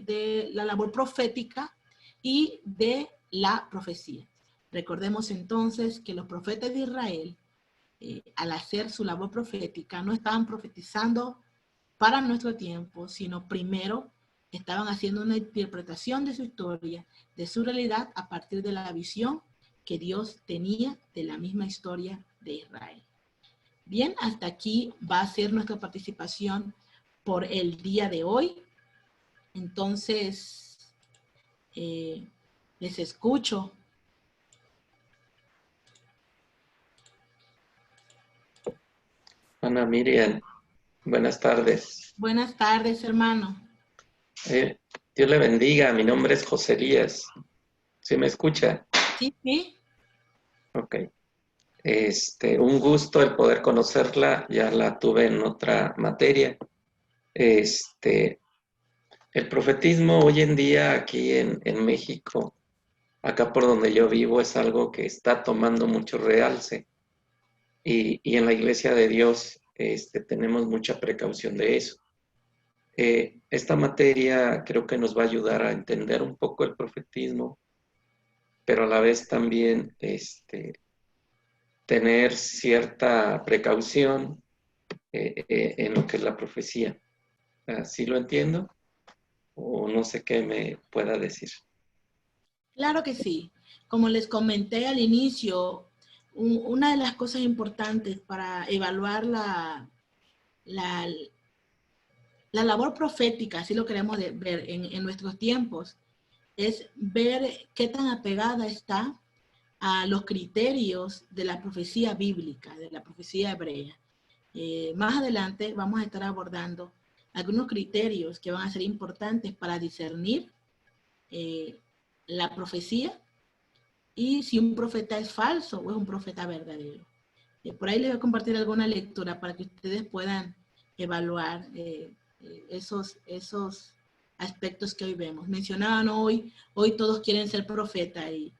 la labor profética y de la profecía. Recordemos entonces que los profetas de Israel, al hacer su labor profética, no estaban profetizando para nuestro tiempo, sino primero estaban haciendo una interpretación de su historia, de su realidad, a partir de la visión que Dios tenía de la misma historia de Israel. Bien, hasta aquí va a ser nuestra participación por el día de hoy. Entonces, les escucho. Ana Miriam, buenas tardes. Buenas tardes, hermano. Dios le bendiga, mi nombre es José Elías. ¿Sí me escucha? Sí, sí. Ok. Un gusto el poder conocerla, ya la tuve en otra materia. El profetismo hoy en día aquí en México, acá por donde yo vivo, es algo que está tomando mucho realce. Y en la Iglesia de Dios tenemos mucha precaución de eso. Esta materia creo que nos va a ayudar a entender un poco el profetismo, pero a la vez también tener cierta precaución en lo que es la profecía. ¿Sí lo entiendo? O no sé qué me pueda decir. Claro que sí. Como les comenté al inicio, una de las cosas importantes para evaluar la, la labor profética, así lo queremos ver en nuestros tiempos, es ver qué tan apegada está a los criterios de la profecía bíblica, de la profecía hebrea. Más adelante vamos a estar abordando algunos criterios que van a ser importantes para discernir la profecía y si un profeta es falso o es un profeta verdadero. Por ahí les voy a compartir alguna lectura para que ustedes puedan evaluar esos aspectos que hoy vemos. Mencionaban hoy todos quieren ser profeta y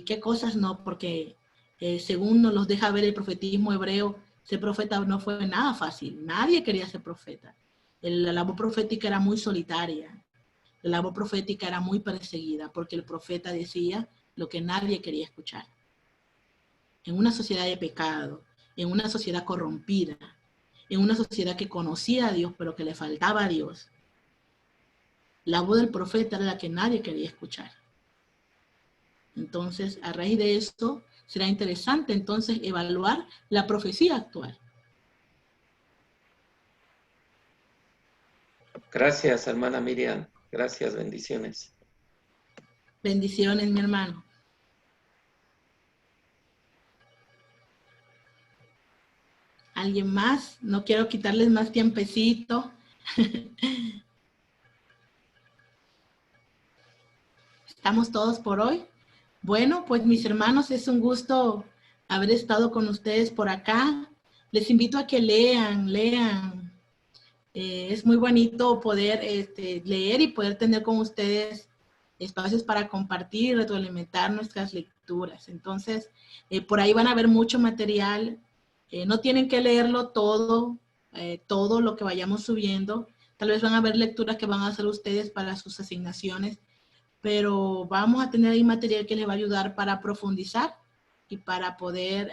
qué cosas no, porque según nos los deja ver el profetismo hebreo, ser profeta no fue nada fácil. Nadie quería ser profeta. La labor profética era muy solitaria. La labor profética era muy perseguida porque el profeta decía lo que nadie quería escuchar. En una sociedad de pecado, en una sociedad corrompida, en una sociedad que conocía a Dios pero que le faltaba a Dios, la voz del profeta era la que nadie quería escuchar. Entonces, a raíz de esto, será interesante entonces evaluar la profecía actual. Gracias, hermana Miriam. Gracias, bendiciones. Bendiciones, mi hermano. ¿Alguien más? No quiero quitarles más tiempecito. ¿Estamos todos por hoy? Bueno, pues mis hermanos, es un gusto haber estado con ustedes por acá. Les invito a que lean. Es muy bonito poder leer y poder tener con ustedes espacios para compartir y retroalimentar nuestras lecturas. Entonces, por ahí van a ver mucho material. No tienen que leerlo todo lo que vayamos subiendo. Tal vez van a haber lecturas que van a hacer ustedes para sus asignaciones, pero vamos a tener ahí material que les va a ayudar para profundizar y para poder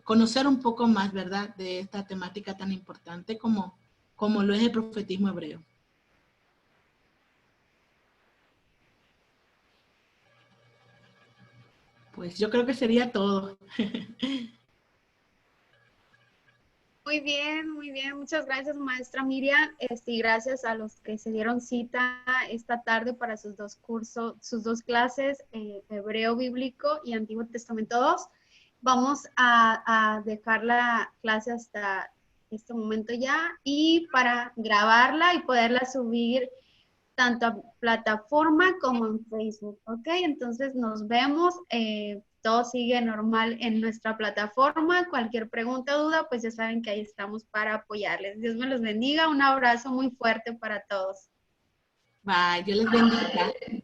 conocer un poco más, ¿verdad?, de esta temática tan importante como lo es el profetismo hebreo. Pues yo creo que sería todo. Muy bien, muy bien. Muchas gracias, maestra Miriam. Y gracias a los que se dieron cita esta tarde para sus dos cursos, sus dos clases, Hebreo Bíblico y Antiguo Testamento 2. Vamos a dejar la clase hasta este momento ya y para grabarla y poderla subir tanto a plataforma como en Facebook, ¿ok? Entonces nos vemos. Todo sigue normal en nuestra plataforma. Cualquier pregunta o duda, pues ya saben que ahí estamos para apoyarles. Dios me los bendiga. Un abrazo muy fuerte para todos. Bye, Dios les bendiga.